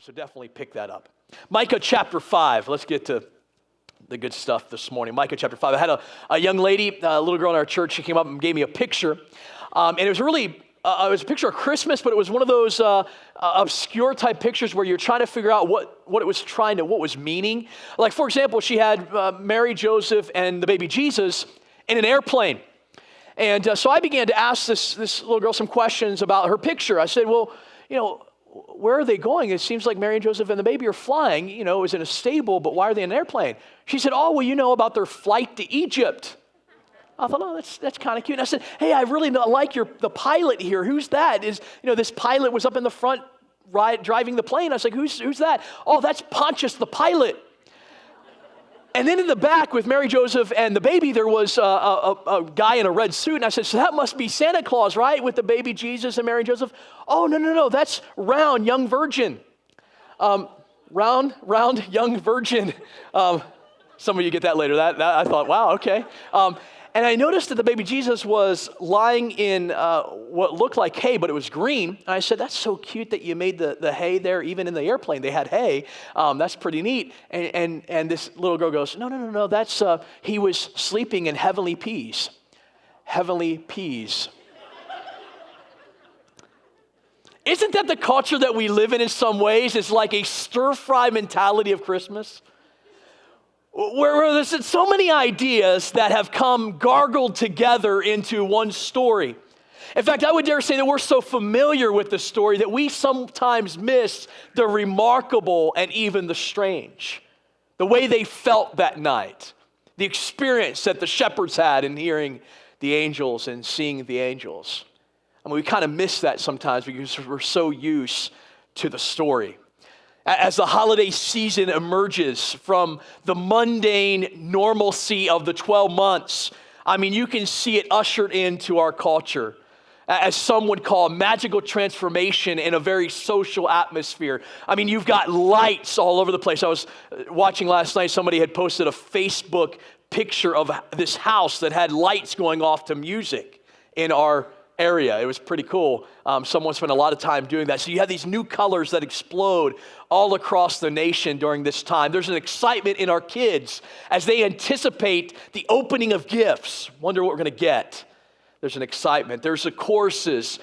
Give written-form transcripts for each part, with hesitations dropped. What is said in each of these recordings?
So definitely pick that up. Micah chapter 5. Let's get to the good stuff this morning. Micah chapter 5. I had a young lady, a little girl in our church. She came up and gave me a picture. And it was really, it was a picture of Christmas, but it was one of those obscure type pictures where you're trying to figure out what it was what was meaning. Like, for example, she had Mary, Joseph, and the baby Jesus in an airplane. And so I began to ask this little girl some questions about her picture. I said, well, where are they going? It seems like Mary and Joseph and the baby are flying. It was in a stable, but why are they in an airplane? She said, oh, well, about their flight to Egypt. I thought, oh, that's kind of cute. And I said, hey, I really like the pilot here. Who's that? This pilot was up in the front driving the plane. I was like, who's that? Oh, that's Pontius the pilot. And then in the back with Mary, Joseph, and the baby, there was a guy in a red suit. And I said, so that must be Santa Claus, right? With the baby Jesus and Mary and Joseph. Oh, no, that's round, young virgin. Round, young virgin. Some of you get that later. That I thought, wow, okay. And I noticed that the baby Jesus was lying in what looked like hay, but it was green. And I said, that's so cute that you made the hay there. Even in the airplane, they had hay. That's pretty neat. And this little girl goes, no, that's, he was sleeping in heavenly peas. Heavenly peas. Isn't that the culture that we live in some ways? It's like a stir-fry mentality of Christmas. Where there's so many ideas that have come gargled together into one story. In fact, I would dare say that we're so familiar with the story that we sometimes miss the remarkable and even the strange. The way they felt that night. The experience that the shepherds had in hearing the angels and seeing the angels. I mean, we kind of miss that sometimes because we're so used to the story. As the holiday season emerges from the mundane normalcy of the 12 months, I mean, you can see it ushered into our culture, as some would call magical transformation in a very social atmosphere. I mean, you've got lights all over the place. I was watching last night, somebody had posted a Facebook picture of this house that had lights going off to music in our area. It was pretty cool. Someone spent a lot of time doing that. So you have these new colors that explode all across the nation during this time. There's an excitement in our kids as they anticipate the opening of gifts. Wonder what we're going to get. There's an excitement. There's the choruses.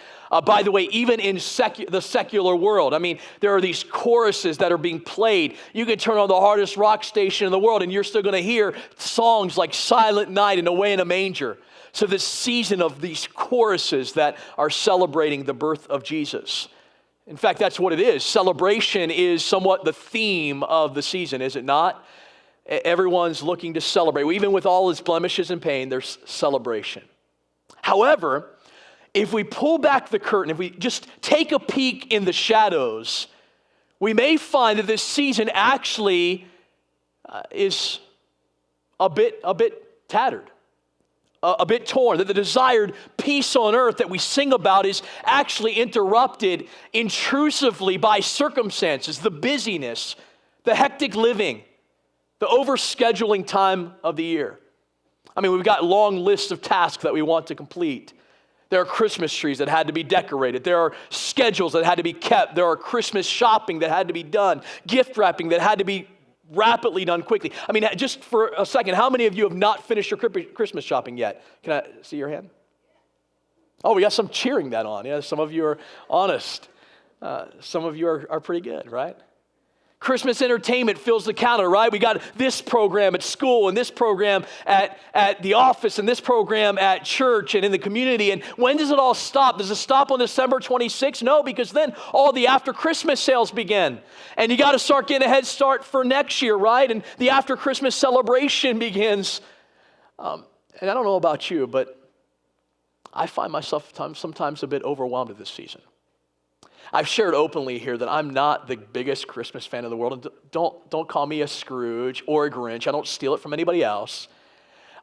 By the way, even in the secular world, I mean, there are these choruses that are being played. You can turn on the hardest rock station in the world and you're still going to hear songs like Silent Night and Away in a Manger. So this season of these choruses that are celebrating the birth of Jesus. In fact, that's what it is. Celebration is somewhat the theme of the season, is it not? Everyone's looking to celebrate. Even with all its blemishes and pain, there's celebration. However, if we pull back the curtain, if we just take a peek in the shadows, we may find that this season actually is a bit tattered. A bit torn, that the desired peace on earth that we sing about is actually interrupted intrusively by circumstances, the busyness, the hectic living, the overscheduling time of the year. I mean, we've got long lists of tasks that we want to complete. There are Christmas trees that had to be decorated. There are schedules that had to be kept. There are Christmas shopping that had to be done, gift wrapping that had to be rapidly done quickly. I mean, just for a second, how many of you have not finished your Christmas shopping yet? Can I see your hand? Oh, we got some cheering that on. Yeah, some of you are honest. Some of you are pretty good, right? Christmas entertainment fills the calendar, right? We got this program at school and this program at the office and this program at church and in the community. And when does it all stop? Does it stop on December 26th? No, because then all the after Christmas sales begin. And you got to start getting a head start for next year, right? And the after Christmas celebration begins. And I don't know about you, but I find myself sometimes a bit overwhelmed at this season. I've shared openly here that I'm not the biggest Christmas fan in the world. And don't call me a Scrooge or a Grinch. I don't steal it from anybody else.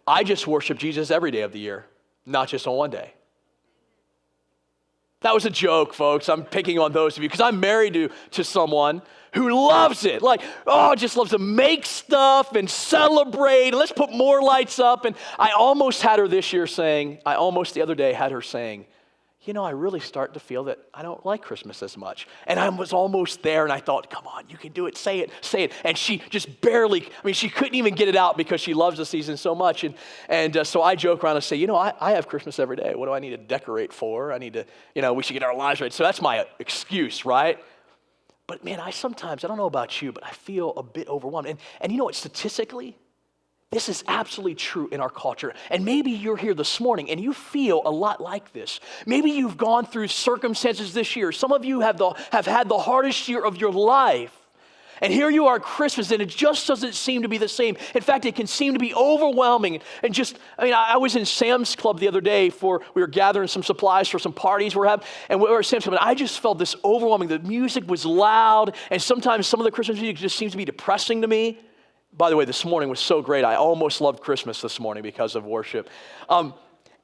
I just worship Jesus every day of the year, not just on one day. That was a joke, folks. I'm picking on those of you because I'm married to someone who loves it. Just loves to make stuff and celebrate. And let's put more lights up. And I almost had her the other day had her saying, I really start to feel that I don't like Christmas as much. And I was almost there, and I thought, come on, you can do it, say it. And she just barely, she couldn't even get it out because she loves the season so much. And so I joke around and say, I have Christmas every day. What do I need to decorate for? I need to, we should get our lives right. So that's my excuse, right? But man, I don't know about you, but I feel a bit overwhelmed. And you know what, statistically, this is absolutely true in our culture. And maybe you're here this morning and you feel a lot like this. Maybe you've gone through circumstances this year. Some of you have had the hardest year of your life. And here you are at Christmas, and it just doesn't seem to be the same. In fact, it can seem to be overwhelming. And I was in Sam's Club the other day we were gathering some supplies for some parties we're having, and we were at Sam's Club, and I just felt this overwhelming. The music was loud, and sometimes some of the Christmas music just seems to be depressing to me. By the way, this morning was so great. I almost loved Christmas this morning because of worship.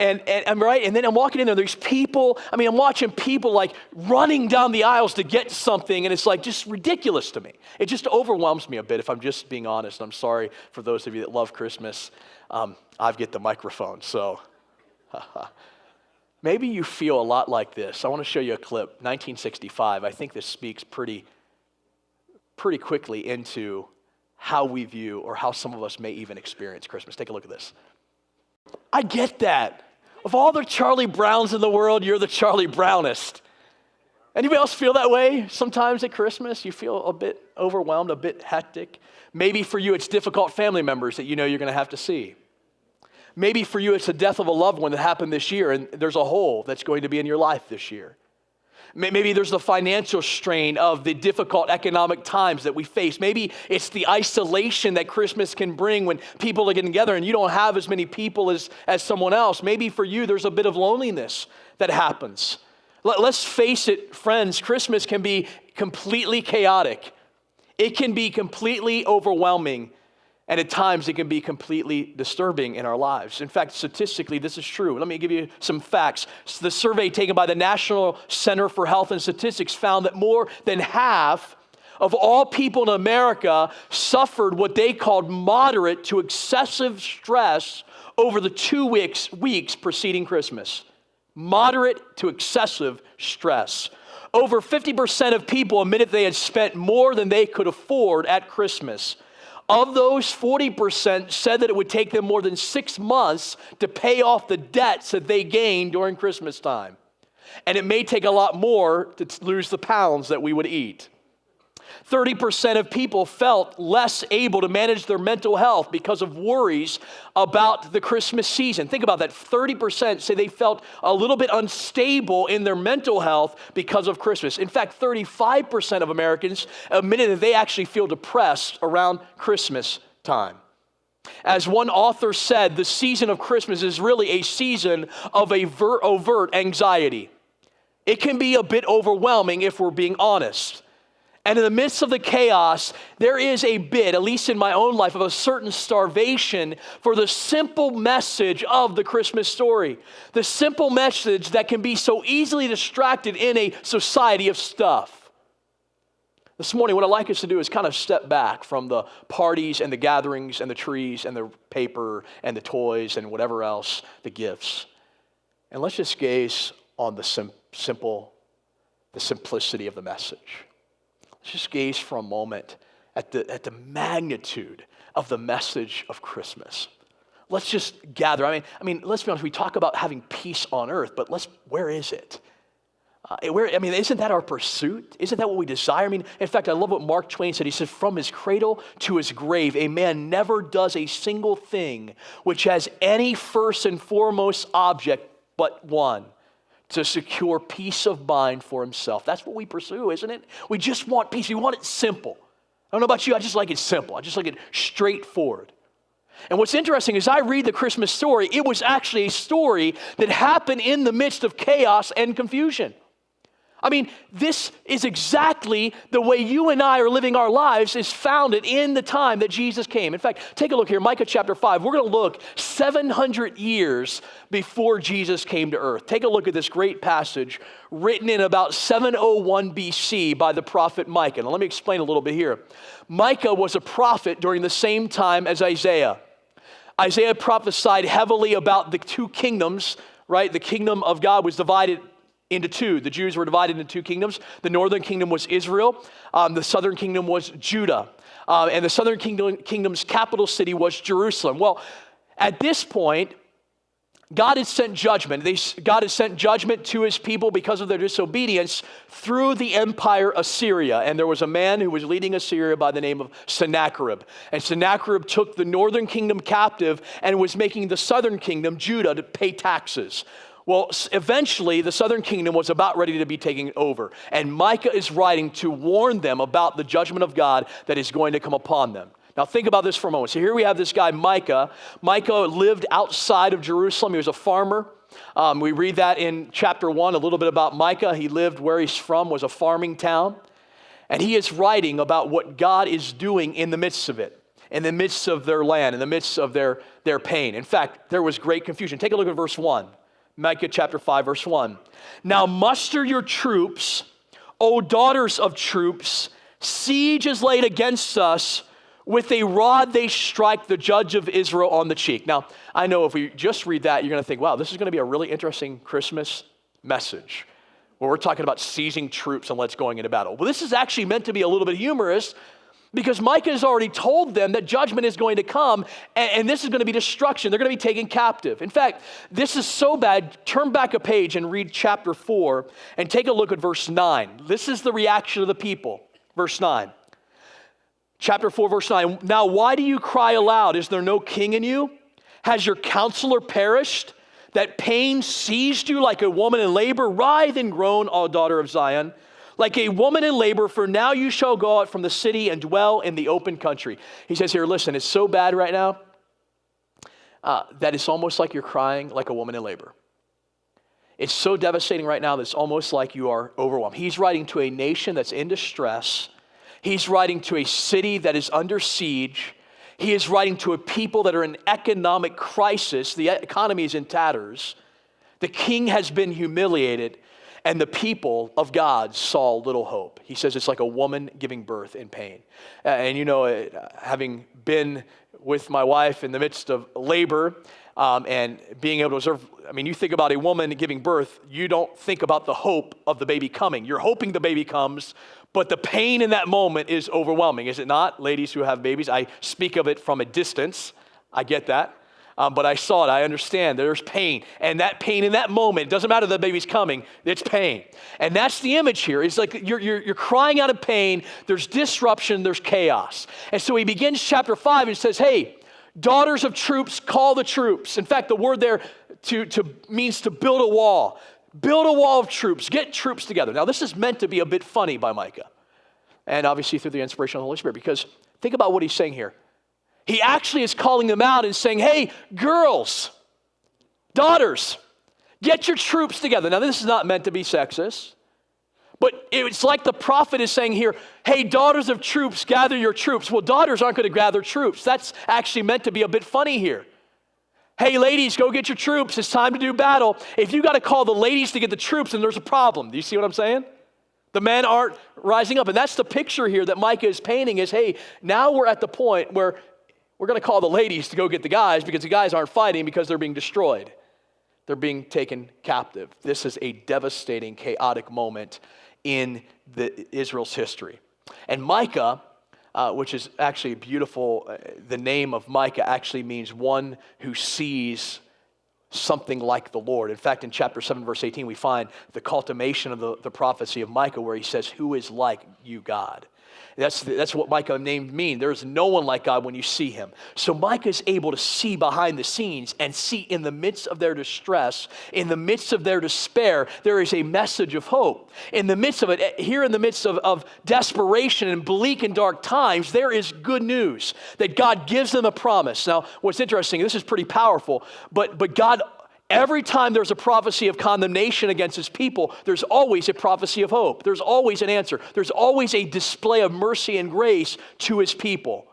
And I'm right, and then I'm walking in there, there's people, I'm watching people like running down the aisles to get something, and it's like just ridiculous to me. It just overwhelms me a bit, if I'm just being honest. I'm sorry for those of you that love Christmas. I get the microphone, so maybe you feel a lot like this. I want to show you a clip, 1965. I think this speaks pretty quickly into how we view, or how some of us may even experience Christmas. Take a look at this. I get that. Of all the Charlie Browns in the world, you're the Charlie Brownest. Anybody else feel that way? Sometimes at Christmas, you feel a bit overwhelmed, a bit hectic. Maybe for you, it's difficult family members that you're going to have to see. Maybe for you, it's the death of a loved one that happened this year, and there's a hole that's going to be in your life this year. Maybe there's the financial strain of the difficult economic times that we face. Maybe it's the isolation that Christmas can bring when people are getting together and you don't have as many people as someone else. Maybe for you, there's a bit of loneliness that happens. Let's face it, friends, Christmas can be completely chaotic. It can be completely overwhelming. And at times, it can be completely disturbing in our lives. In fact, statistically, this is true. Let me give you some facts. The survey taken by the National Center for Health and Statistics found that more than half of all people in America suffered what they called moderate to excessive stress over the 2 weeks preceding Christmas. Moderate to excessive stress. Over 50% of people admitted they had spent more than they could afford at Christmas. Of those, 40% said that it would take them more than 6 months to pay off the debts that they gained during Christmas time. And it may take a lot more to lose the pounds that we would eat. 30% of people felt less able to manage their mental health because of worries about the Christmas season. Think about that. 30% say they felt a little bit unstable in their mental health because of Christmas. In fact, 35% of Americans admitted that they actually feel depressed around Christmas time. As one author said, the season of Christmas is really a season of overt anxiety. It can be a bit overwhelming if we're being honest. And in the midst of the chaos, there is a bit, at least in my own life, of a certain starvation for the simple message of the Christmas story. The simple message that can be so easily distracted in a society of stuff. This morning, what I'd like us to do is kind of step back from the parties and the gatherings and the trees and the paper and the toys and whatever else, the gifts. And let's just gaze on the simplicity of the message. Let's just gaze for a moment at the magnitude of the message of Christmas. Let's just gather. I mean, let's be honest. We talk about having peace on earth, but where is it? Isn't that our pursuit? Isn't that what we desire? In fact, I love what Mark Twain said. He said, "From his cradle to his grave, a man never does a single thing which has any first and foremost object but one, to secure peace of mind for himself." That's what we pursue, isn't it? We just want peace. We want it simple. I don't know about you, I just like it simple. I just like it straightforward. And what's interesting is I read the Christmas story, it was actually a story that happened in the midst of chaos and confusion. This is exactly the way you and I are living our lives, is founded in the time that Jesus came. In fact, take a look here, Micah chapter 5. We're going to look 700 years before Jesus came to earth. Take a look at this great passage written in about 701 BC by the prophet Micah. Now let me explain a little bit here. Micah was a prophet during the same time as Isaiah. Isaiah prophesied heavily about the two kingdoms, right? The kingdom of God was divided into two. The Jews were divided into two kingdoms. The northern kingdom was Israel. The southern kingdom was Judah. And the southern kingdom's capital city was Jerusalem. Well, at this point, God had sent judgment. God had sent judgment to his people because of their disobedience through the empire Assyria. And there was a man who was leading Assyria by the name of Sennacherib. And Sennacherib took the northern kingdom captive and was making the southern kingdom, Judah, to pay taxes. Well, eventually, the southern kingdom was about ready to be taken over. And Micah is writing to warn them about the judgment of God that is going to come upon them. Now think about this for a moment. So here we have this guy, Micah. Micah lived outside of Jerusalem. He was a farmer. We read that in chapter 1, a little bit about Micah. He lived where he's from, was a farming town. And he is writing about what God is doing in the midst of it, in the midst of their land, in the midst of their pain. In fact, there was great confusion. Take a look at verse 1. Micah chapter 5, verse 1. Now muster your troops, O daughters of troops. Siege is laid against us. With a rod they strike the judge of Israel on the cheek. Now, I know if we just read that, you're going to think, wow, this is going to be a really interesting Christmas message where we're talking about seizing troops and let's going into battle. Well, this is actually meant to be a little bit humorous because Micah has already told them that judgment is going to come and this is going to be destruction. They're going to be taken captive. In fact, this is so bad. Turn back a page and read chapter 4 and take a look at verse 9. This is the reaction of the people. Verse 9. Chapter 4, verse 9, now why do you cry aloud? Is there no king in you? Has your counselor perished? That pain seized you like a woman in labor? Writhe and groan, O daughter of Zion, like a woman in labor, for now you shall go out from the city and dwell in the open country. He says here, listen, it's so bad right now that it's almost like you're crying like a woman in labor. It's so devastating right now that it's almost like you are overwhelmed. He's writing to a nation that's in distress. He's writing to a city that is under siege. He is writing to a people that are in economic crisis. The economy is in tatters. The king has been humiliated, and the people of God saw little hope. He says it's like a woman giving birth in pain. And you know, having been with my wife in the midst of labor and being able to observe, I mean, you think about a woman giving birth, you don't think about the hope of the baby coming. You're hoping the baby comes, but the pain in that moment is overwhelming, is it not? Ladies who have babies, I speak of it from a distance. I get that. But I saw it. I understand. There's pain. And that pain in that moment, it doesn't matter the baby's coming, it's pain. And that's the image here. It's like you're crying out of pain. There's disruption. There's chaos. And so he begins chapter 5 and says, hey, daughters of troops, call the troops. In fact, the word there means to build a wall. Build a wall of troops. Get troops together. Now, this is meant to be a bit funny by Micah. And obviously through the inspiration of the Holy Spirit. Because think about what he's saying here. He actually is calling them out and saying, hey, girls, daughters, get your troops together. Now, this is not meant to be sexist. But it's like the prophet is saying here, hey, daughters of troops, gather your troops. Well, daughters aren't going to gather troops. That's actually meant to be a bit funny here. Hey, ladies, go get your troops. It's time to do battle. If you got to call the ladies to get the troops, then there's a problem. Do you see what I'm saying? The men aren't rising up. And that's the picture here that Micah is painting is, hey, now we're at the point where we're going to call the ladies to go get the guys because the guys aren't fighting because they're being destroyed. They're being taken captive. This is a devastating, chaotic moment in Israel's history. And Micah, which is actually beautiful, the name of Micah actually means one who sees something like the Lord. In fact, in chapter 7, verse 18, we find the culmination of the prophecy of Micah where he says, who is like you, God? That's what Micah named mean. There's no one like God when you see him. So Micah is able to see behind the scenes and see in the midst of their distress, in the midst of their despair, there is a message of hope. In the midst of it, here in the midst of desperation and bleak and dark times, there is good news that God gives them a promise. Now, what's interesting, this is pretty powerful, but God, every time there's a prophecy of condemnation against his people, there's always a prophecy of hope. There's always an answer. There's always a display of mercy and grace to his people.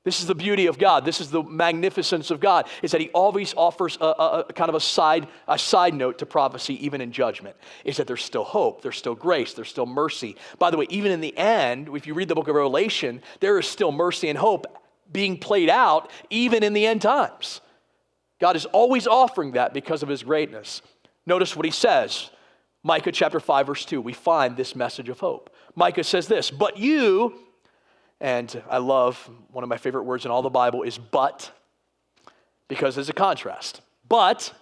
This is the beauty of God. This is the magnificence of God, is that he always offers a kind of a side note to prophecy, even in judgment, is that there's still hope, there's still grace, there's still mercy. By the way, even in the end, if you read the book of Revelation, there is still mercy and hope being played out, even in the end times. God is always offering that because of his greatness. Notice what he says. Micah chapter 5, verse 2, we find this message of hope. Micah says this, but you, and I love, one of my favorite words in all the Bible is but, because there's a contrast. But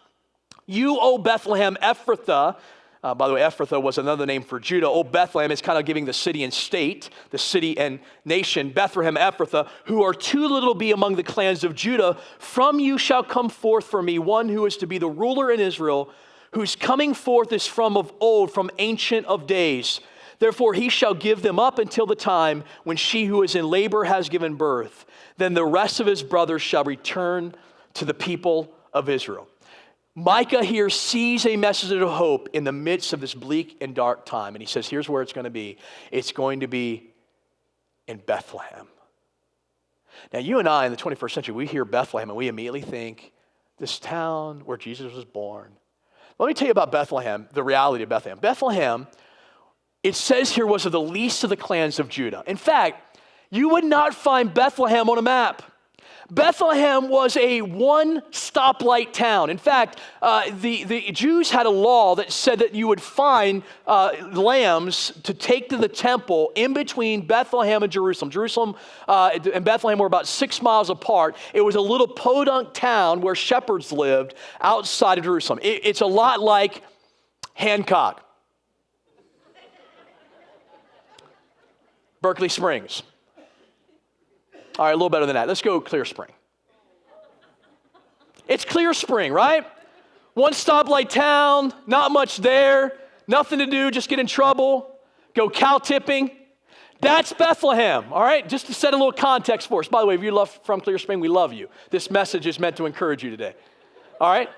you, O Bethlehem Ephrathah, by the way, Ephrathah was another name for Judah. O Bethlehem is kind of giving the city and state, the city and nation, Bethlehem Ephrathah, who are too little to be among the clans of Judah. From you shall come forth for me one who is to be the ruler in Israel, whose coming forth is from of old, from ancient of days. Therefore he shall give them up until the time when she who is in labor has given birth. Then the rest of his brothers shall return to the people of Israel. Micah here sees a message of hope in the midst of this bleak and dark time. And he says, here's where it's going to be. It's going to be in Bethlehem. Now, you and I in the 21st century, we hear Bethlehem and we immediately think this town where Jesus was born. Let me tell you about Bethlehem, the reality of Bethlehem. Bethlehem, it says here, was of the least of the clans of Judah. In fact, you would not find Bethlehem on a map. Bethlehem was a one stoplight town. In fact, the Jews had a law that said that you would find lambs to take to the temple in between Bethlehem and Jerusalem. Jerusalem and Bethlehem were about 6 miles apart. It was a little podunk town where shepherds lived outside of Jerusalem. It's a lot like Hancock, Berkeley Springs. All right, a little better than that. Let's go Clear Spring. It's Clear Spring, right? One stoplight town, not much there, nothing to do, just get in trouble, go cow tipping. That's Bethlehem, all right? Just to set a little context for us. By the way, if you love from Clear Spring, we love you. This message is meant to encourage you today, all right?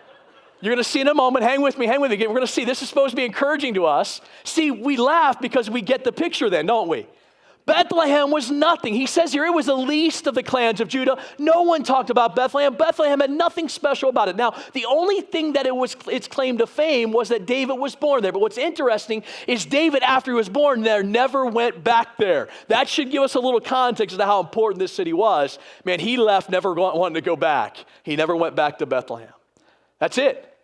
You're going to see in a moment. Hang with me. We're going to see. This is supposed to be encouraging to us. See, we laugh because we get the picture then, don't we? Bethlehem was nothing. He says here it was the least of the clans of Judah. No one talked about Bethlehem. Bethlehem had nothing special about it. Now, the only thing that its claim to fame was that David was born there. But what's interesting is David, after he was born there, never went back there. That should give us a little context as to how important this city was. Man, he left never wanting to go back. He never went back to Bethlehem. That's it.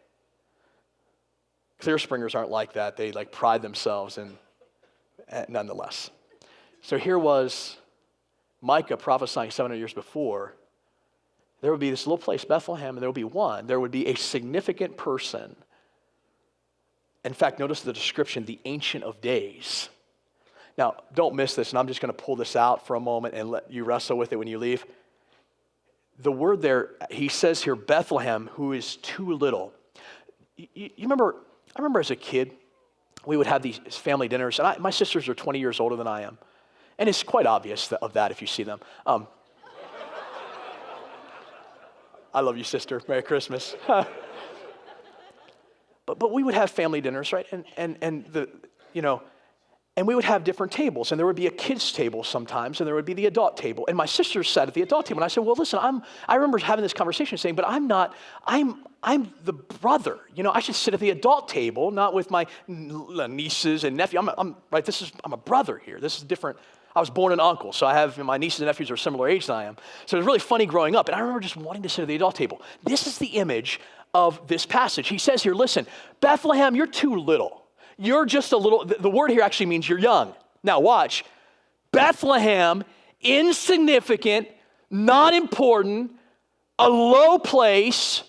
Clear Springers aren't like that. They pride themselves in nonetheless. So here was Micah prophesying 700 years before. There would be this little place, Bethlehem, and there would be one. There would be a significant person. In fact, notice the description, the Ancient of Days. Now, don't miss this, and I'm just going to pull this out for a moment and let you wrestle with it when you leave. The word there, he says here, Bethlehem, who is too little. You remember, I remember as a kid, we would have these family dinners, and my sisters are 20 years older than I am. And it's quite obvious of that if you see them. I love you, sister. Merry Christmas. But we would have family dinners, right? And we would have different tables, and there would be a kids' table sometimes, and there would be the adult table. And my sisters sat at the adult table, and I said, well, listen, I remember having this conversation saying, but I'm the brother. I should sit at the adult table, not with my nieces and nephews. I'm a brother here. This is different. I was born an uncle, so I have my nieces and nephews are similar age than I am. So it was really funny growing up, and I remember just wanting to sit at the adult table. This is the image of this passage. He says here, listen, Bethlehem, you're too little. You're just a little, the word here actually means you're young. Now watch, Bethlehem, insignificant, not important, a low place,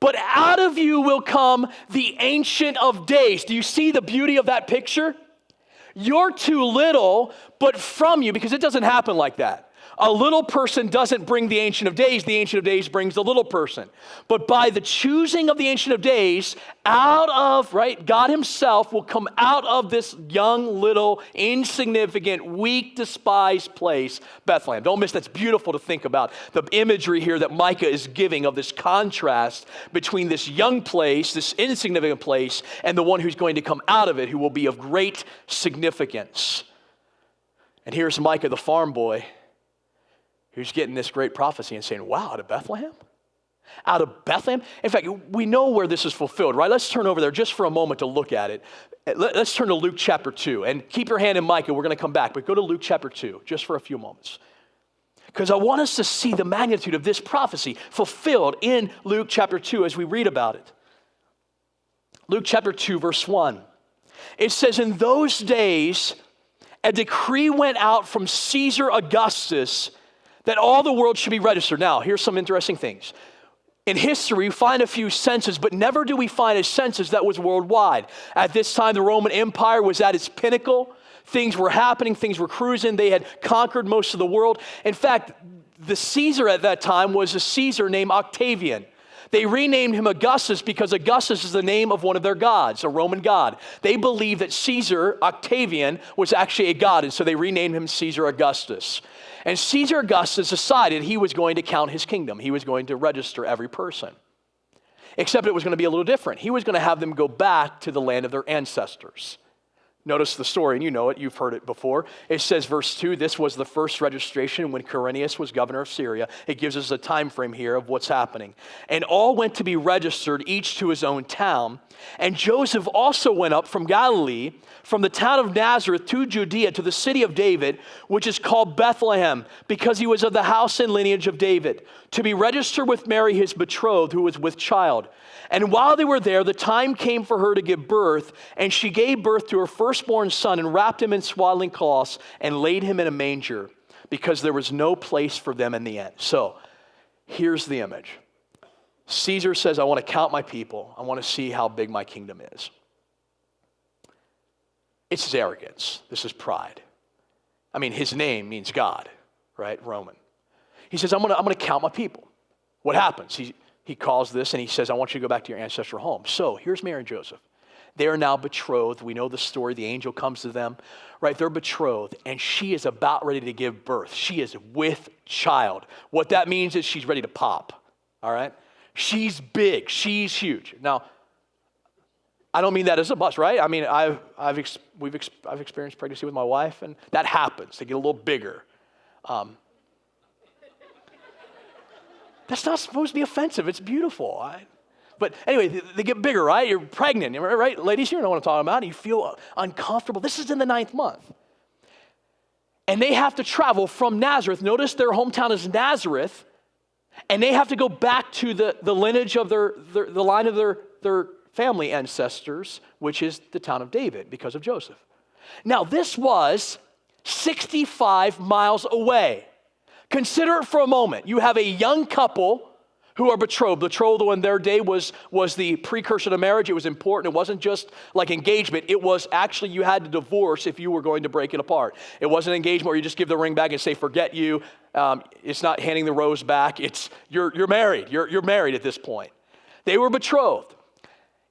but out of you will come the Ancient of Days. Do you see the beauty of that picture? You're too little, but from you, because it doesn't happen like that. A little person doesn't bring the Ancient of Days brings the little person. But by the choosing of the Ancient of Days, God himself will come out of this young, little, insignificant, weak, despised place, Bethlehem. Don't miss, that's beautiful to think about. The imagery here that Micah is giving of this contrast between this young place, this insignificant place, and the one who's going to come out of it, who will be of great significance. And here's Micah, the farm boy, who's getting this great prophecy and saying, wow, out of Bethlehem? Out of Bethlehem? In fact, we know where this is fulfilled, right? Let's turn over there just for a moment to look at it. Let's turn to Luke chapter 2. And keep your hand in Micah. We're going to come back. But go to Luke chapter 2 just for a few moments. Because I want us to see the magnitude of this prophecy fulfilled in Luke chapter 2 as we read about it. Luke chapter 2, verse 1. It says, in those days, a decree went out from Caesar Augustus that all the world should be registered. Now, here's some interesting things. In history, we find a few censuses, but never do we find a census that was worldwide. At this time, the Roman Empire was at its pinnacle. Things were happening, things were cruising. They had conquered most of the world. In fact, the Caesar at that time was a Caesar named Octavian. They renamed him Augustus because Augustus is the name of one of their gods, a Roman god. They believed that Caesar, Octavian, was actually a god, and so they renamed him Caesar Augustus. And Caesar Augustus decided he was going to count his kingdom. He was going to register every person. Except it was going to be a little different. He was going to have them go back to the land of their ancestors. Notice the story, and you know it, you've heard it before. It says, verse 2, this was the first registration when Quirinius was governor of Syria. It gives us a time frame here of what's happening. And all went to be registered, each to his own town. And Joseph also went up from Galilee, from the town of Nazareth to Judea, to the city of David, which is called Bethlehem, because he was of the house and lineage of David, to be registered with Mary, his betrothed, who was with child. And while they were there, the time came for her to give birth, and she gave birth to her firstborn son and wrapped him in swaddling cloths and laid him in a manger because there was no place for them in the inn. So here's the image. Caesar says, I want to count my people. I want to see how big my kingdom is. It's his arrogance. This is pride. I mean, his name means God, right? Roman. He says, I'm going to count my people. What happens? He calls this and he says, I want you to go back to your ancestral home. So here's Mary and Joseph. They are now betrothed. We know the story. The angel comes to them, right? They're betrothed and she is about ready to give birth. She is with child. What that means is she's ready to pop, all right? She's big. She's huge. Now, I don't mean that as a bust, right? I mean, I've experienced pregnancy with my wife and that happens. They get a little bigger. That's not supposed to be offensive. It's beautiful. But anyway, they get bigger, right? You're pregnant, right? Ladies, you know what I'm talking about. You feel uncomfortable. This is in the 9th month. And they have to travel from Nazareth. Notice their hometown is Nazareth. And they have to go back to the lineage of the line of their family ancestors, which is the town of David because of Joseph. Now, this was 65 miles away. Consider it for a moment. You have a young couple who are betrothed. Betrothal in their day was the precursor to marriage. It was important. It wasn't just like engagement. It was actually you had to divorce if you were going to break it apart. It wasn't engagement where you just give the ring back and say, forget you. It's not handing the rose back. It's you're married. You're married at this point. They were betrothed.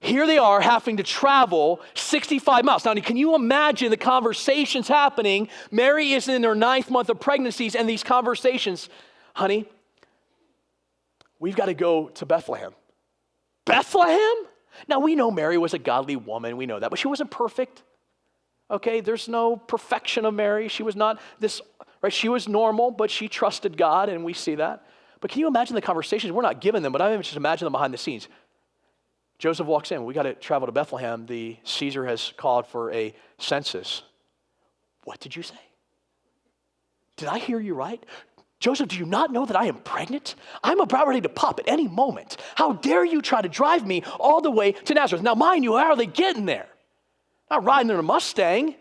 Here they are having to travel 65 miles. Now, can you imagine the conversations happening? Mary is in her 9th month of pregnancies, and these conversations, honey, we've got to go to Bethlehem. Bethlehem? Now, we know Mary was a godly woman. We know that, but she wasn't perfect. Okay, there's no perfection of Mary. She was not this, right? She was normal, but she trusted God, and we see that. But can you imagine the conversations? We're not given them, but I just imagine them behind the scenes. Joseph walks in. We got to travel to Bethlehem. The Caesar has called for a census. What did you say? Did I hear you right? Joseph, do you not know that I am pregnant? I'm about ready to pop at any moment. How dare you try to drive me all the way to Nazareth? Now, mind you, how are they getting there? Not riding in a Mustang.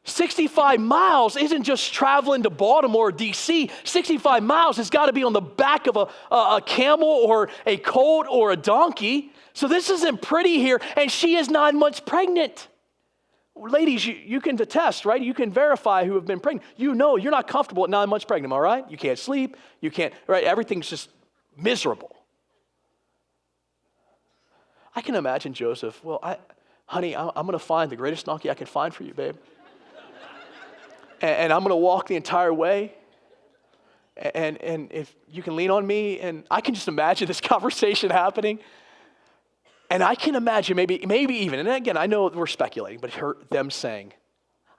65 miles isn't just traveling to Baltimore or D.C. 65 miles has got to be on the back of a camel or a colt or a donkey. So this isn't pretty here, and she is 9 months pregnant. Ladies, you can attest, right? You can verify who have been pregnant. You know you're not comfortable at 9 months pregnant, all right? You can't sleep. You can't, right? Everything's just miserable. I can imagine Joseph, well, honey, I'm going to find the greatest donkey I can find for you, babe. And I'm going to walk the entire way. And if you can lean on me, and I can just imagine this conversation happening. And I can imagine maybe even, and again, I know we're speculating, but them saying,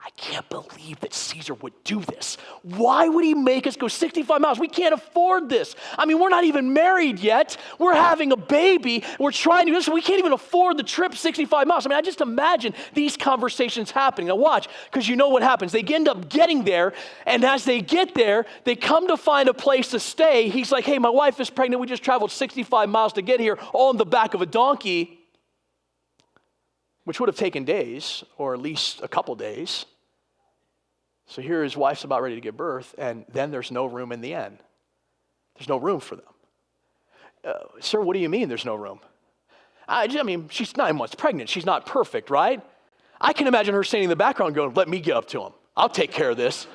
I can't believe that Caesar would do this. Why would he make us go 65 miles? We can't afford this. I mean, we're not even married yet. We're having a baby. We're trying to do this. We can't even afford the trip 65 miles. I mean, I just imagine these conversations happening. Now watch, because you know what happens. They end up getting there, and as they get there, they come to find a place to stay. He's like, hey, my wife is pregnant. We just traveled 65 miles to get here, all on the back of a donkey. which would have taken days, or at least a couple days. So here his wife's about ready to give birth, and then there's no room in the inn. There's no room for them. Sir, what do you mean there's no room? I mean, she's 9 months pregnant. She's not perfect, right? I can imagine her standing in the background going, let me get up to him. I'll take care of this.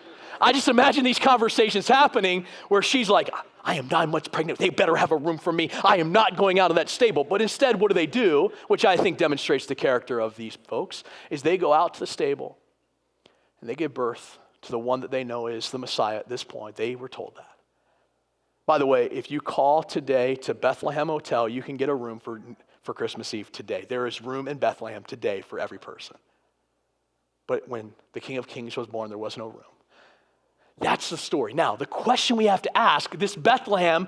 I just imagine these conversations happening where she's like, I am 9 months pregnant. They better have a room for me. I am not going out of that stable. But instead, what do? Which I think demonstrates the character of these folks, is they go out to the stable and they give birth to the one that they know is the Messiah at this point. They were told that. By the way, if you call today to Bethlehem Hotel, you can get a room for Christmas Eve today. There is room in Bethlehem today for every person. But when the King of Kings was born, there was no room. That's the story. Now, the question we have to ask, this Bethlehem,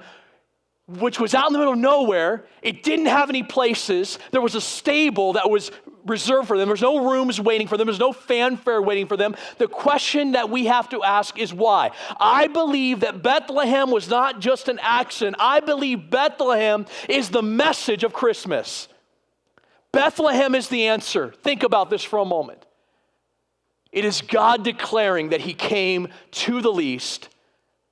which was out in the middle of nowhere, it didn't have any places. There was a stable that was reserved for them. There was no rooms waiting for them. There was no fanfare waiting for them. The question that we have to ask is why? I believe that Bethlehem was not just an accident. I believe Bethlehem is the message of Christmas. Bethlehem is the answer. Think about this for a moment. It is God declaring that he came to the least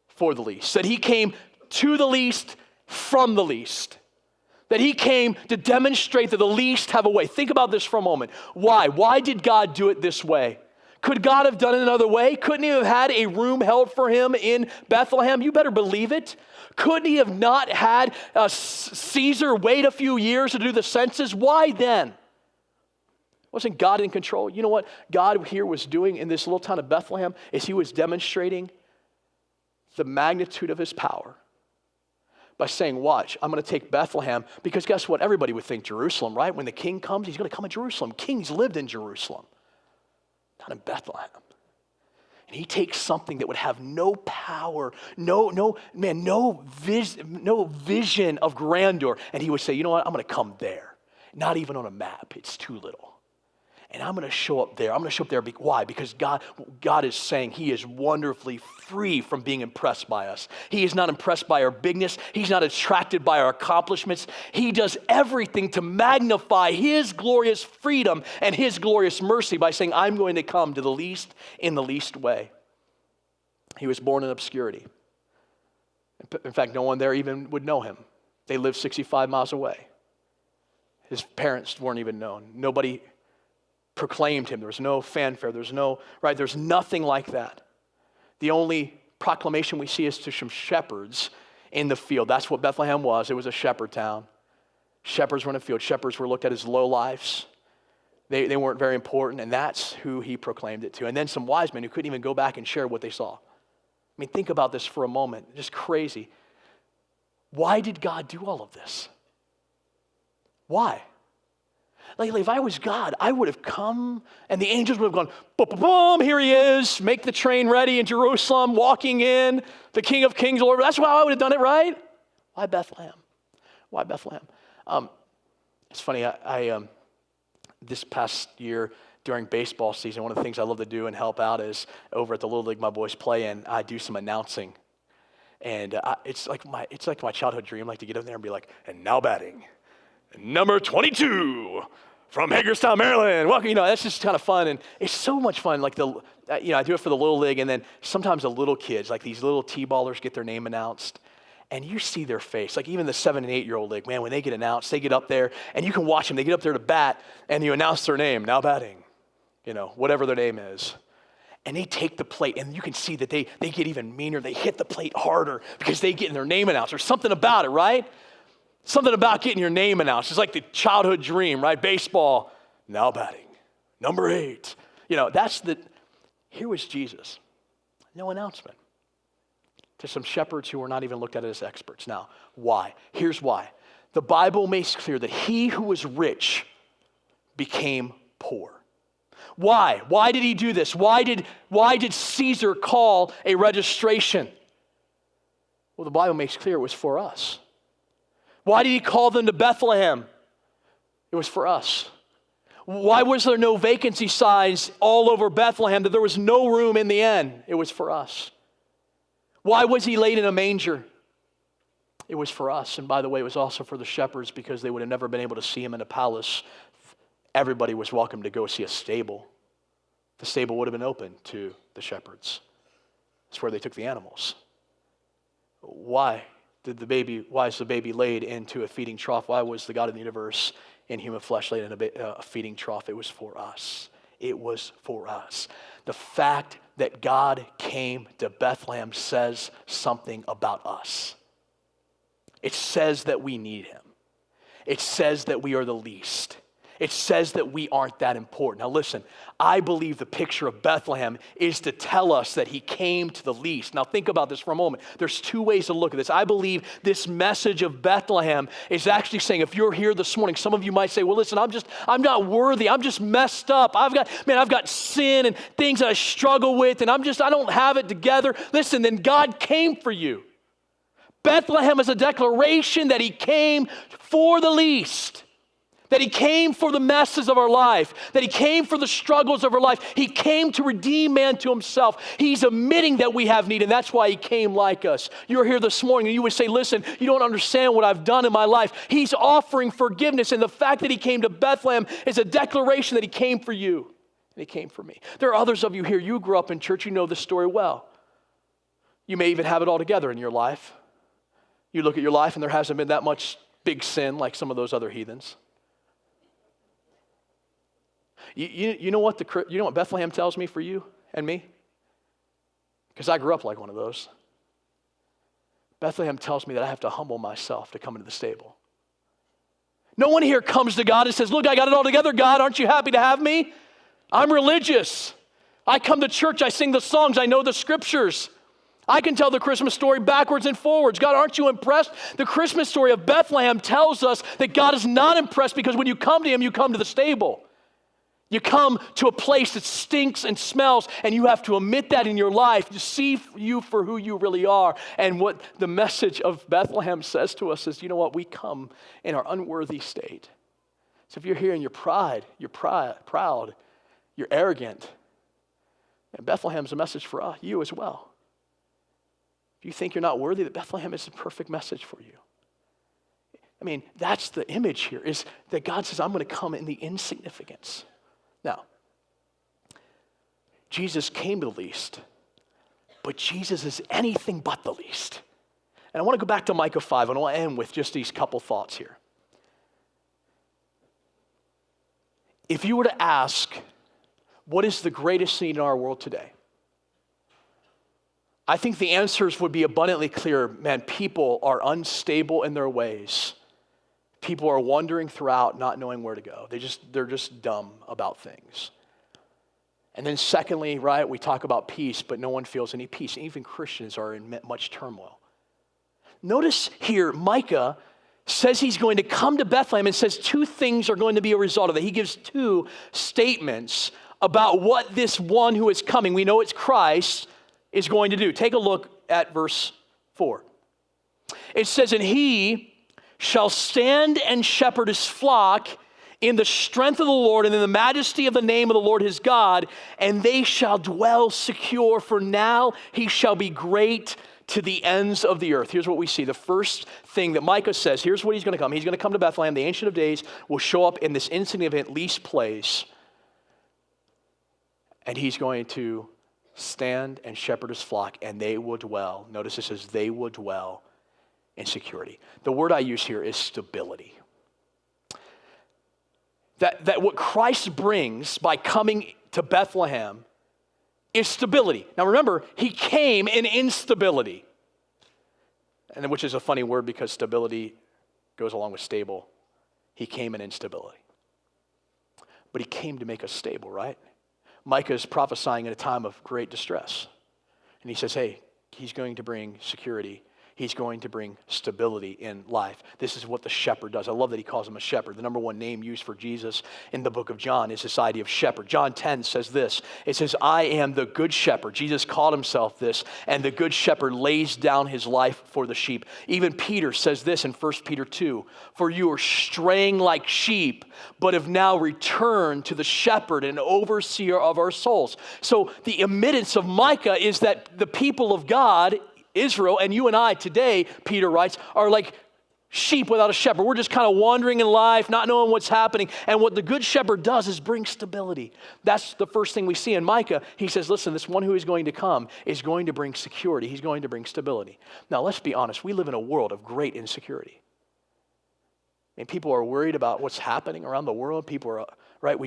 for the least, that he came to the least from the least, that he came to demonstrate that the least have a way. Think about this for a moment. Why? Why did God do it this way? Could God have done it another way? Couldn't he have had a room held for him in Bethlehem? You better believe it. Couldn't he have not had Caesar wait a few years to do the census? Why then? Wasn't God in control? You know what God here was doing in this little town of Bethlehem is he was demonstrating the magnitude of his power by saying, watch, I'm going to take Bethlehem, because guess what? Everybody would think Jerusalem, right? When the king comes, he's going to come in Jerusalem. Kings lived in Jerusalem, not in Bethlehem. And he takes something that would have no power, no vision of grandeur, and he would say, you know what? I'm going to come there. Not even on a map. It's too little. And I'm going to show up there. I'm going to show up there. Why? Because God is saying he is wonderfully free from being impressed by us. He is not impressed by our bigness. He's not attracted by our accomplishments. He does everything to magnify his glorious freedom and his glorious mercy by saying, I'm going to come to the least in the least way. He was born in obscurity. In fact, no one there even would know him. They lived 65 miles away. His parents weren't even known. Nobody proclaimed him. There was no fanfare. There's nothing like that. The only proclamation we see is to some shepherds in the field. That's what Bethlehem was. It was a shepherd town. Shepherds were in the field. Shepherds were looked at as low lives. They weren't very important, and that's who he proclaimed it to. And then some wise men who couldn't even go back and share what they saw. I mean, think about this for a moment. Just crazy. Why did God do all of this? Why? Like if I was God, I would have come and the angels would have gone, boom, boom, boom, here he is, make the train ready in Jerusalem, walking in, the King of Kings. Lord. That's how I would have done it, right? Why Bethlehem? Why Bethlehem? It's funny, I this past year during baseball season, one of the things I love to do and help out is over at the Little League my boys play in, I do some announcing. And it's like my childhood dream, like to get up there and be like, and now batting. Number 22 from Hagerstown, Maryland. Welcome. That's just kind of fun, and it's so much fun. Like I do it for the Little League, and then sometimes the little kids, like these little T-ballers, get their name announced, and you see their face. Like even the 7 and 8 year old league, man, when they get announced, they get up there, and you can watch them. They get up there to bat, and you announce their name, now batting, whatever their name is. And they take the plate, and you can see that they get even meaner. They hit the plate harder because they get their name announced. There's something about it, right? Something about getting your name announced. It's like the childhood dream, right? Baseball, now batting, number 8. Here was Jesus. No announcement. To some shepherds who were not even looked at as experts. Now, why? Here's why. The Bible makes clear that he who was rich became poor. Why? Why did he do this? Why did Caesar call a registration? Well, the Bible makes clear it was for us. Why did he call them to Bethlehem? It was for us. Why was there no vacancy signs all over Bethlehem, that there was no room in the inn? It was for us. Why was he laid in a manger? It was for us. And by the way, it was also for the shepherds, because they would have never been able to see him in a palace everybody was welcome to go see a stable. The stable would have been open to the shepherds. That's where they took the animals. Why is the baby laid into a feeding trough? Why was the God of the universe in human flesh laid in a feeding trough? It was for us. It was for us. The fact that God came to Bethlehem says something about us. It says that we need him. It says that we are the least. It says that we aren't that important. Now listen, I believe the picture of Bethlehem is to tell us that he came to the least. Now think about this for a moment. There's two ways to look at this. I believe this message of Bethlehem is actually saying, if you're here this morning, some of you might say, well listen, I'm not worthy. I'm just messed up. I've got sin and things that I struggle with and I don't have it together. Listen, then God came for you. Bethlehem is a declaration that he came for the least. That he came for the messes of our life. That he came for the struggles of our life. He came to redeem man to himself. He's admitting that we have need, and that's why he came like us. You're here this morning, and you would say, listen, you don't understand what I've done in my life. He's offering forgiveness, and the fact that he came to Bethlehem is a declaration that he came for you, and he came for me. There are others of you here, you grew up in church, you know this story well. You may even have it all together in your life. You look at your life, and there hasn't been that much big sin like some of those other heathens. You know what Bethlehem tells me for you and me? Because I grew up like one of those. Bethlehem tells me that I have to humble myself to come into the stable. No one here comes to God and says, look, I got it all together, God. Aren't you happy to have me? I'm religious. I come to church. I sing the songs. I know the scriptures. I can tell the Christmas story backwards and forwards. God, aren't you impressed? The Christmas story of Bethlehem tells us that God is not impressed because when you come to him, you come to the stable. You come to a place that stinks and smells, and you have to admit that in your life to see you for who you really are. And what the message of Bethlehem says to us is, you know what? We come in our unworthy state. So if you're here and you're proud, you're arrogant, and Bethlehem's a message for you as well. If you think you're not worthy, that Bethlehem is the perfect message for you. I mean, that's the image here, is that God says, I'm going to come in the insignificance. Now, Jesus came to the least, but Jesus is anything but the least. And I want to go back to Micah 5, and I want to end with just these couple thoughts here. If you were to ask, what is the greatest need in our world today? I think the answers would be abundantly clear. Man, people are unstable in their ways. People are wandering throughout, not knowing where to go. They're just dumb about things. And then secondly, right, we talk about peace, but no one feels any peace. Even Christians are in much turmoil. Notice here, Micah says he's going to come to Bethlehem and says two things are going to be a result of it. He gives two statements about what this one who is coming, we know it's Christ, is going to do. Take a look at verse 4. It says, and he shall stand and shepherd his flock in the strength of the Lord and in the majesty of the name of the Lord his God, and they shall dwell secure, for now he shall be great to the ends of the earth. Here's what we see. The first thing that Micah says, here's what he's going to come. He's going to come to Bethlehem. The Ancient of Days will show up in this insignificant, least place, and he's going to stand and shepherd his flock, and they will dwell. Notice it says they will dwell in security. The word I use here is stability. That what Christ brings by coming to Bethlehem is stability. Now remember, he came in instability. And which is a funny word because stability goes along with stable. He came in instability. But he came to make us stable, right? Micah is prophesying in a time of great distress. And he says, hey, he's going to bring security. He's going to bring stability in life. This is what the shepherd does. I love that he calls him a shepherd. The number one name used for Jesus in the book of John is this idea of shepherd. John 10 says this. It says, I am the good shepherd. Jesus called himself this, and the good shepherd lays down his life for the sheep. Even Peter says this in 1 Peter 2, for you are straying like sheep, but have now returned to the shepherd and overseer of our souls. So the admittance of Micah is that the people of God, Israel, and you and I today, Peter writes, are like sheep without a shepherd. We're just kind of wandering in life, not knowing what's happening. And what the good shepherd does is bring stability. That's the first thing we see in Micah. He says, listen, this one who is going to come is going to bring security. He's going to bring stability. Now, let's be honest. We live in a world of great insecurity. And people are worried about what's happening around the world. People are, right,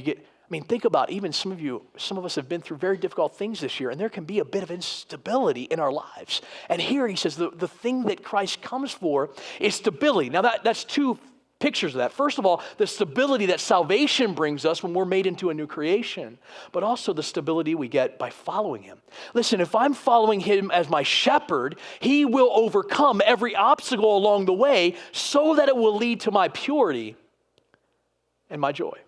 think about even some of us have been through very difficult things this year, and there can be a bit of instability in our lives. And here he says the thing that Christ comes for is stability. Now that's two pictures of that. First of all, the stability that salvation brings us when we're made into a new creation, but also the stability we get by following him. Listen, if I'm following him as my shepherd, he will overcome every obstacle along the way so that it will lead to my purity and my joy.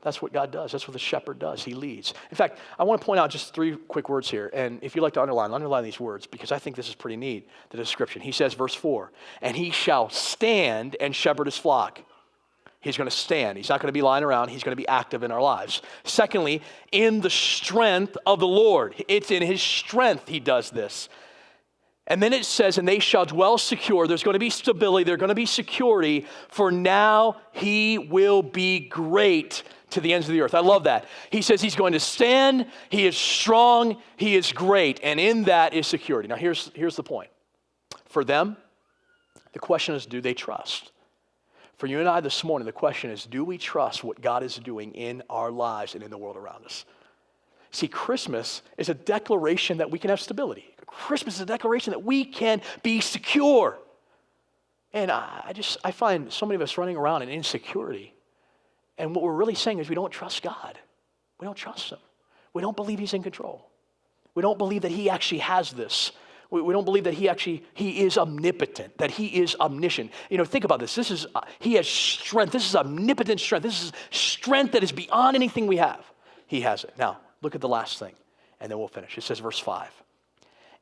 That's what God does. That's what the shepherd does. He leads. In fact, I want to point out just 3 quick words here. And if you like to underline these words, because I think this is pretty neat, the description. He says, verse 4, and he shall stand and shepherd his flock. He's going to stand. He's not going to be lying around. He's going to be active in our lives. Secondly, in the strength of the Lord. It's in his strength he does this. And then it says, and they shall dwell secure. There's going to be stability. There's going to be security. For now he will be great to the ends of the earth. I love that. He says he's going to stand. He is strong. He is great. And in that is security. Now here's the point. For them, the question is, do they trust? For you and I this morning, the question is, do we trust what God is doing in our lives and in the world around us? See, Christmas is a declaration that we can have stability. Christmas is a declaration that we can be secure. And I find so many of us running around in insecurity. And what we're really saying is we don't trust God. We don't trust him. We don't believe he's in control. We don't believe that he actually has this. We don't believe that he is omnipotent, that he is omniscient. Think about this. He has strength. This is omnipotent strength. This is strength that is beyond anything we have. He has it. Now, look at the last thing, and then we'll finish. It says verse 5,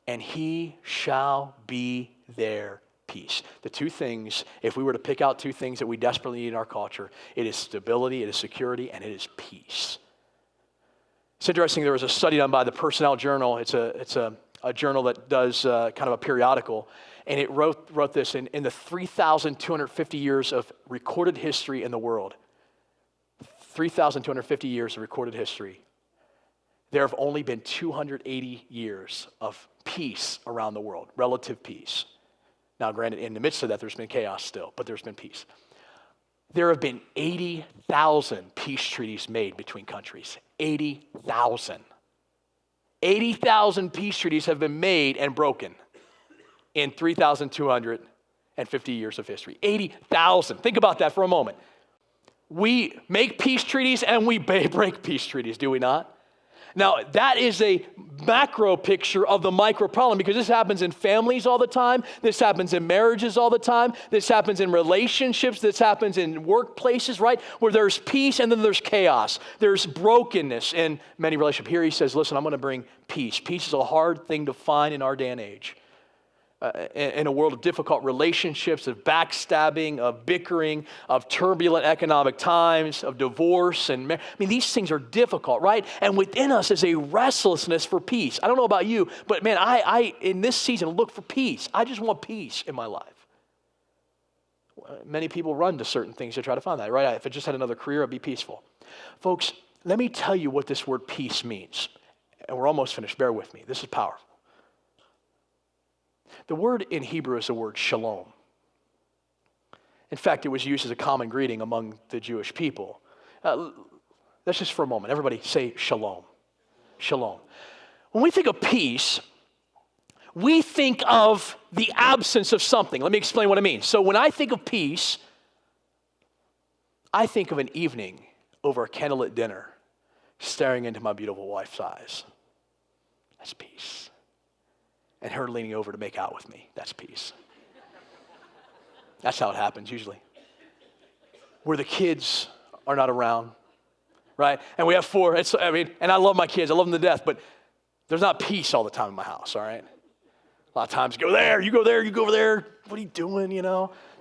and he shall be their peace. The 2 things, if we were to pick out 2 things that we desperately need in our culture, it is stability, it is security, and it is peace. It's interesting, there was a study done by the Personnel Journal. It's a journal that does kind of a periodical, and it wrote this, in the 3,250 years of recorded history in the world, 3,250 years of recorded history, there have only been 280 years of peace around the world, relative peace. Now, granted, in the midst of that, there's been chaos still, but there's been peace. There have been 80,000 peace treaties made between countries. 80,000. 80,000 peace treaties have been made and broken in 3,250 years of history. 80,000. Think about that for a moment. We make peace treaties and we break peace treaties, do we not? Now, that is a macro picture of the micro problem, because this happens in families all the time. This happens in marriages all the time. This happens in relationships. This happens in workplaces, right? Where there's peace and then there's chaos. There's brokenness in many relationships. Here he says, listen, I'm going to bring peace. Peace is a hard thing to find in our day and age. In a world of difficult relationships, of backstabbing, of bickering, of turbulent economic times, of divorce. These things are difficult, right? And within us is a restlessness for peace. I don't know about you, but man, I in this season look for peace. I just want peace in my life. Many people run to certain things to try to find that, right? If I just had another career, I'd be peaceful. Folks, let me tell you what this word peace means. And we're almost finished. Bear with me. This is powerful. The word in Hebrew is the word shalom. In fact, it was used as a common greeting among the Jewish people. Let's just for a moment, everybody say shalom. Shalom. When we think of peace, we think of the absence of something. Let me explain what I mean. So when I think of peace, I think of an evening over a candlelit dinner, staring into my beautiful wife's eyes. That's peace. And her leaning over to make out with me. That's peace. That's how it happens usually. Where the kids are not around, right? And we have 4. And I love my kids. I love them to death. But there's not peace all the time in my house, all right? A lot of times, go there, you go there, you go over there. What are you doing,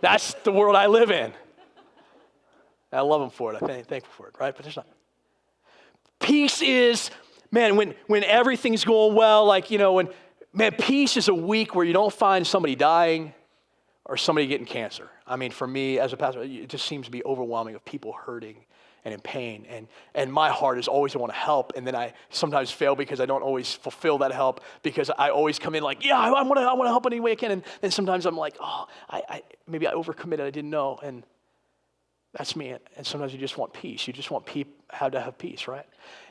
That's the world I live in. And I love them for it. I'm thankful for it, right? But there's not. Peace is, man, when everything's going well, like, when... Man, peace is a week where you don't find somebody dying, or somebody getting cancer. I mean, for me as a pastor, it just seems to be overwhelming of people hurting and in pain. And my heart is always to want to help, and then I sometimes fail because I don't always fulfill that help, because I always come in like, yeah, I want to help any way I can. And then sometimes I'm like, oh, maybe I overcommitted, I didn't know. And that's me. And sometimes you just want peace. You just want how to have peace, right?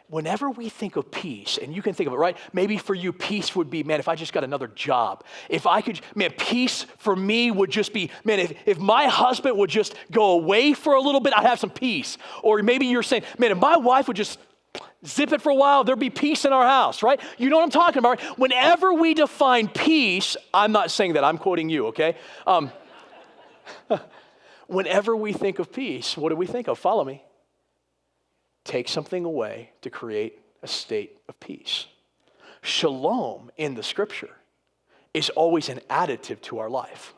Whenever we think of peace, and you can think of it, right? Maybe for you, peace would be, man, if I just got another job. If I could, man, peace for me would just be, man, if my husband would just go away for a little bit, I'd have some peace. Or maybe you're saying, man, if my wife would just zip it for a while, there'd be peace in our house, right? You know what I'm talking about, right? Whenever we define peace, I'm not saying that, I'm quoting you, okay? Whenever we think of peace, what do we think of? Follow me. Take something away to create a state of peace. Shalom in the scripture is always an additive to our life.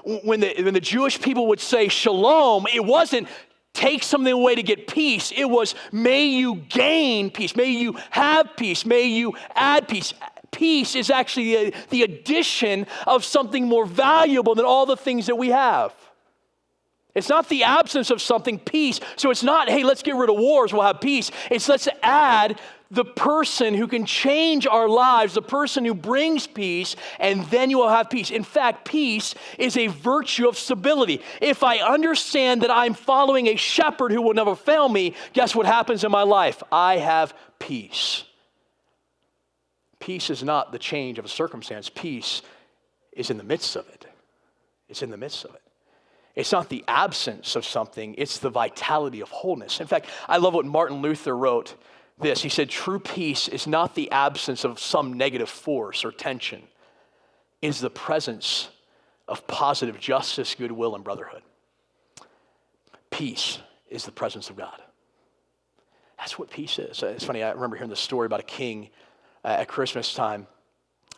When the Jewish people would say shalom, it wasn't take something away to get peace. It was may you gain peace, may you have peace, may you add peace. Peace is actually the addition of something more valuable than all the things that we have. It's not the absence of something, peace. So it's not, hey, let's get rid of wars, we'll have peace. It's let's add the person who can change our lives, the person who brings peace, and then you will have peace. In fact, peace is a virtue of stability. If I understand that I'm following a shepherd who will never fail me, guess what happens in my life? I have peace. Peace is not the change of a circumstance. Peace is in the midst of it. It's in the midst of it. It's not the absence of something, it's the vitality of wholeness. In fact, I love what Martin Luther wrote this. He said, true peace is not the absence of some negative force or tension. It is the presence of positive justice, goodwill, and brotherhood. Peace is the presence of God. That's what peace is. It's funny, I remember hearing the story about a king at Christmas time.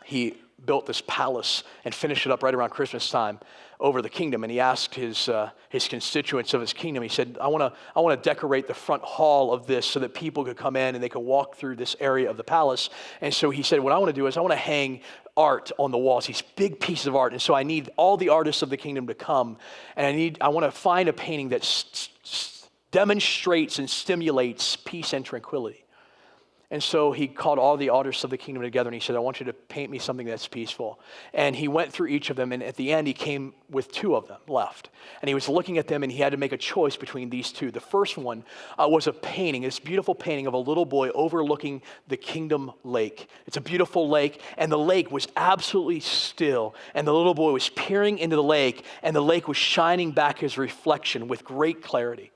He built this palace and finished it up right around Christmas time over the kingdom. And he asked his constituents of his kingdom, he said, I want to decorate the front hall of this so that people could come in and they could walk through this area of the palace. And so he said, what I want to do is I want to hang art on the walls, these big pieces of art. And so I need all the artists of the kingdom to come. And I want to find a painting that demonstrates and stimulates peace and tranquility. And so he called all the artists of the kingdom together and he said, I want you to paint me something that's peaceful. And he went through each of them, and at the end he came with two of them left. And he was looking at them and he had to make a choice between these two. The first one was a painting, this beautiful painting of a little boy overlooking the kingdom lake. It's a beautiful lake, and the lake was absolutely still. And the little boy was peering into the lake, and the lake was shining back his reflection with great clarity.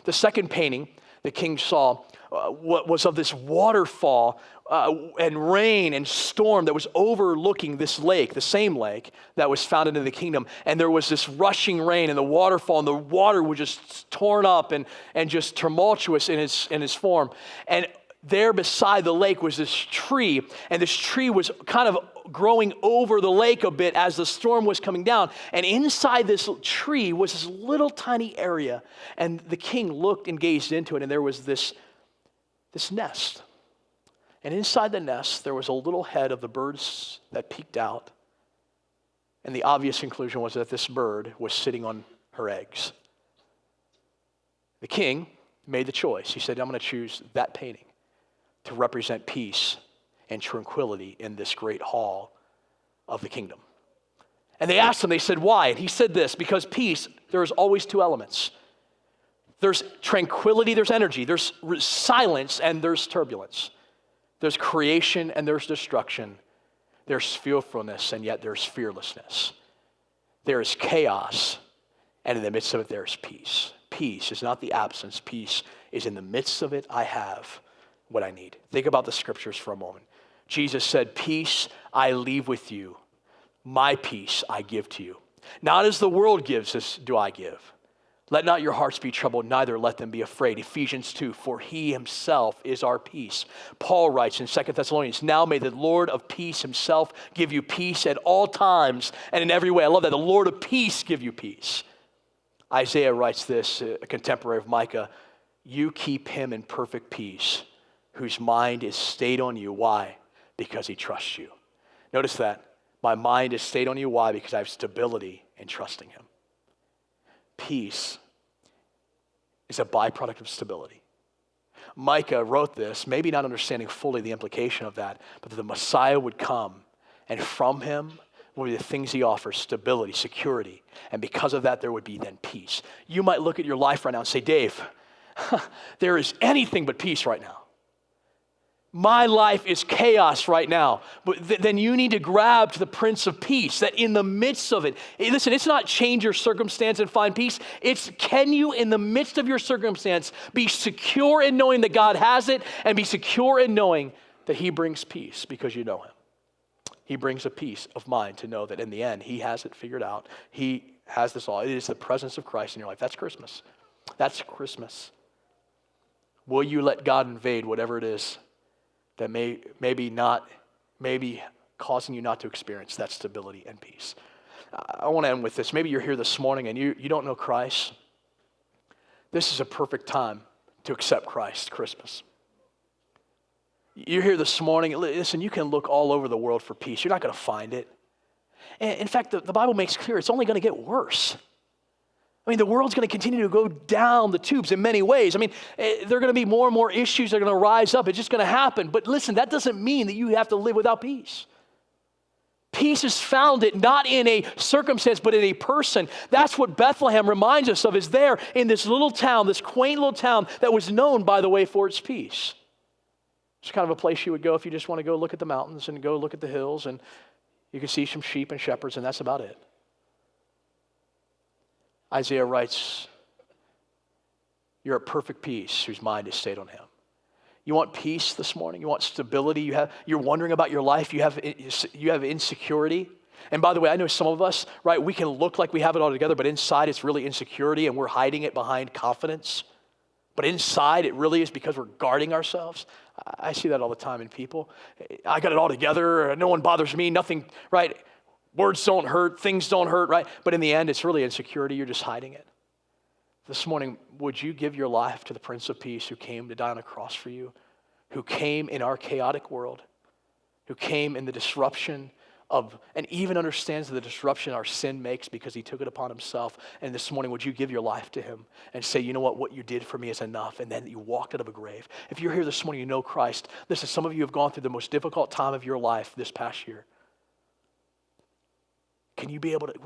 The second painting the king saw what was of this waterfall and rain and storm that was overlooking this lake, the same lake that was founded in the kingdom. And there was this rushing rain and the waterfall, and the water was just torn up and just tumultuous in its form. And there beside the lake was this tree, and this tree was kind of growing over the lake a bit as the storm was coming down. And inside this tree was this little tiny area. And the king looked and gazed into it, and there was this nest. And inside the nest, there was a little head of the birds that peeked out. And the obvious conclusion was that this bird was sitting on her eggs. The king made the choice. He said, I'm going to choose that painting to represent peace and tranquility in this great hall of the kingdom. And they asked him, they said, why? And he said this, because peace, there's always two elements. There's tranquility, there's energy, there's silence, and there's turbulence. There's creation and there's destruction. There's fearfulness and yet there's fearlessness. There is chaos, and in the midst of it there's peace. Peace is not the absence. Peace is in the midst of it. I have what I need. Think about the scriptures for a moment. Jesus said, peace I leave with you. My peace I give to you. Not as the world gives us do I give. Let not your hearts be troubled, neither let them be afraid. Ephesians 2, for he himself is our peace. Paul writes in 2 Thessalonians, now may the Lord of peace himself give you peace at all times and in every way. I love that. The Lord of peace give you peace. Isaiah writes this, a contemporary of Micah, you keep him in perfect peace, whose mind is stayed on you. Why? Because he trusts you. Notice that. My mind is stayed on you. Why? Because I have stability in trusting him. Peace is a byproduct of stability. Micah wrote this, maybe not understanding fully the implication of that, but that the Messiah would come, and from him would be the things he offers: stability, security, and because of that, there would be then peace. You might look at your life right now and say, Dave, there is anything but peace right now. My life is chaos right now. But then you need to grab to the Prince of Peace, that in the midst of it, listen, it's not change your circumstance and find peace. It's, can you in the midst of your circumstance be secure in knowing that God has it, and be secure in knowing that he brings peace because you know him. He brings a peace of mind to know that in the end, he has it figured out. He has this all. It is the presence of Christ in your life. That's Christmas. That's Christmas. Will you let God invade whatever it is that maybe causing you not to experience that stability and peace? I want to end with this. Maybe you're here this morning and you don't know Christ. This is a perfect time to accept Christ, Christmas. You're here this morning. Listen, you can look all over the world for peace. You're not going to find it. And in fact, the Bible makes clear it's only going to get worse. I mean, the world's going to continue to go down the tubes in many ways. I mean, there are going to be more and more issues that are going to rise up. It's just going to happen. But listen, that doesn't mean that you have to live without peace. Peace is founded not in a circumstance, but in a person. That's what Bethlehem reminds us of, is there in this little town, this quaint little town that was known, by the way, for its peace. It's kind of a place you would go if you just want to go look at the mountains and go look at the hills, and you can see some sheep and shepherds, and that's about it. Isaiah writes, you're at perfect peace whose mind is stayed on him. You want peace this morning? You want stability? You're wondering about your life? You have insecurity? And by the way, I know some of us, right, we can look like we have it all together, but inside it's really insecurity, and we're hiding it behind confidence. But inside it really is because we're guarding ourselves. I see that all the time in people. I got it all together. No one bothers me. Nothing, right? Words don't hurt, things don't hurt, right? But in the end, it's really insecurity. You're just hiding it. This morning, would you give your life to the Prince of Peace who came to die on a cross for you, who came in our chaotic world, who came in the disruption of, and even understands the disruption our sin makes because he took it upon himself. And this morning, would you give your life to him and say, you know what you did for me is enough, and then you walked out of a grave. If you're here this morning, you know Christ. Listen, some of you have gone through the most difficult time of your life this past year.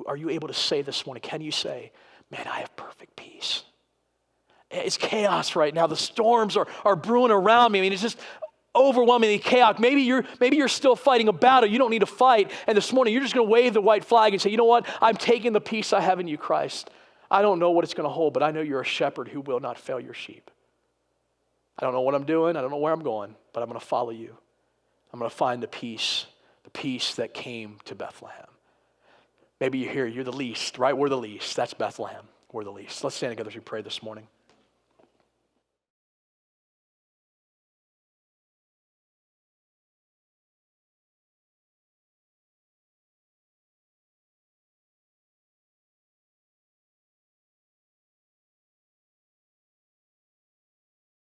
Are you able to say this morning, can you say, man, I have perfect peace. It's chaos right now. The storms are brewing around me. I mean, it's just overwhelmingly chaotic. Maybe you're still fighting a battle. You don't need to fight. And this morning, you're just going to wave the white flag and say, you know what? I'm taking the peace I have in you, Christ. I don't know what it's going to hold, but I know you're a shepherd who will not fail your sheep. I don't know what I'm doing. I don't know where I'm going, but I'm going to follow you. I'm going to find the peace that came to Bethlehem. Maybe you're here, you're the least, right? We're the least. That's Bethlehem. We're the least. Let's stand together as we pray this morning.